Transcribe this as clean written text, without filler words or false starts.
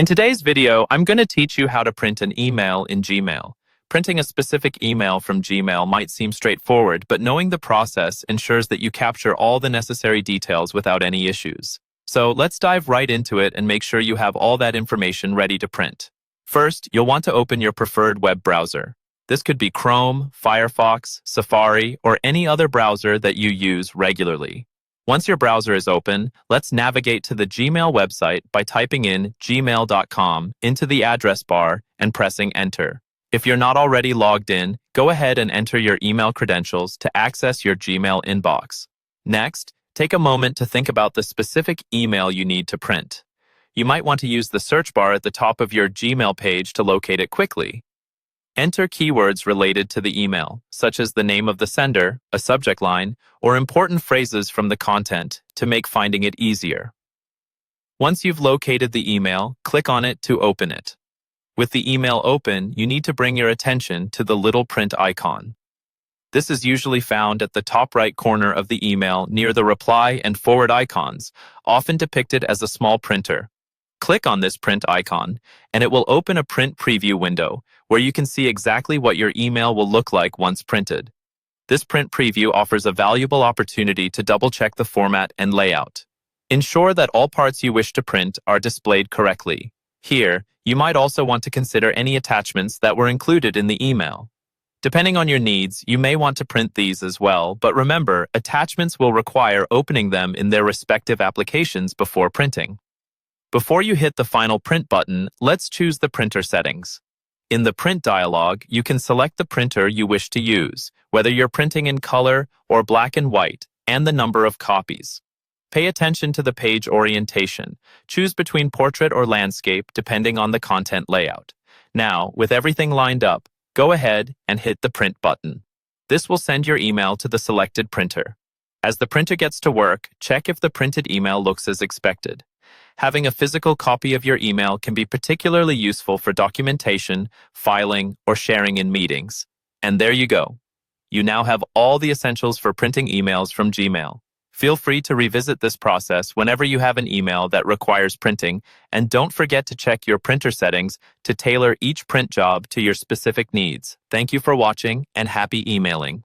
In today's video, I'm going to teach you how to print an email in Gmail. Printing a specific email from Gmail might seem straightforward, but knowing the process ensures that you capture all the necessary details without any issues. So let's dive right into it and make sure you have all that information ready to print. First, you'll want to open your preferred web browser. This could be Chrome, Firefox, Safari, or any other browser that you use regularly. Once your browser is open, let's navigate to the Gmail website by typing in gmail.com into the address bar and pressing enter. If you're not already logged in, go ahead and enter your email credentials to access your Gmail inbox. Next, take a moment to think about the specific email you need to print. You might want to use the search bar at the top of your Gmail page to locate it quickly. Enter keywords related to the email, such as the name of the sender, a subject line, or important phrases from the content to make finding it easier. Once you've located the email, click on it to open it. With the email open, you need to bring your attention to the little print icon. This is usually found at the top right corner of the email near the reply and forward icons, often depicted as a small printer. Click on this print icon, and it will open a print preview window where you can see exactly what your email will look like once printed. This print preview offers a valuable opportunity to double-check the format and layout. Ensure that all parts you wish to print are displayed correctly. Here, you might also want to consider any attachments that were included in the email. Depending on your needs, you may want to print these as well, but remember, attachments will require opening them in their respective applications before printing. Before you hit the final print button, let's choose the printer settings. In the print dialog, you can select the printer you wish to use, whether you're printing in color or black and white, and the number of copies. Pay attention to the page orientation. Choose between portrait or landscape depending on the content layout. Now, with everything lined up, go ahead and hit the print button. This will send your email to the selected printer. As the printer gets to work, check if the printed email looks as expected. Having a physical copy of your email can be particularly useful for documentation, filing, or sharing in meetings. And there you go. You now have all the essentials for printing emails from Gmail. Feel free to revisit this process whenever you have an email that requires printing, and don't forget to check your printer settings to tailor each print job to your specific needs. Thank you for watching, and happy emailing.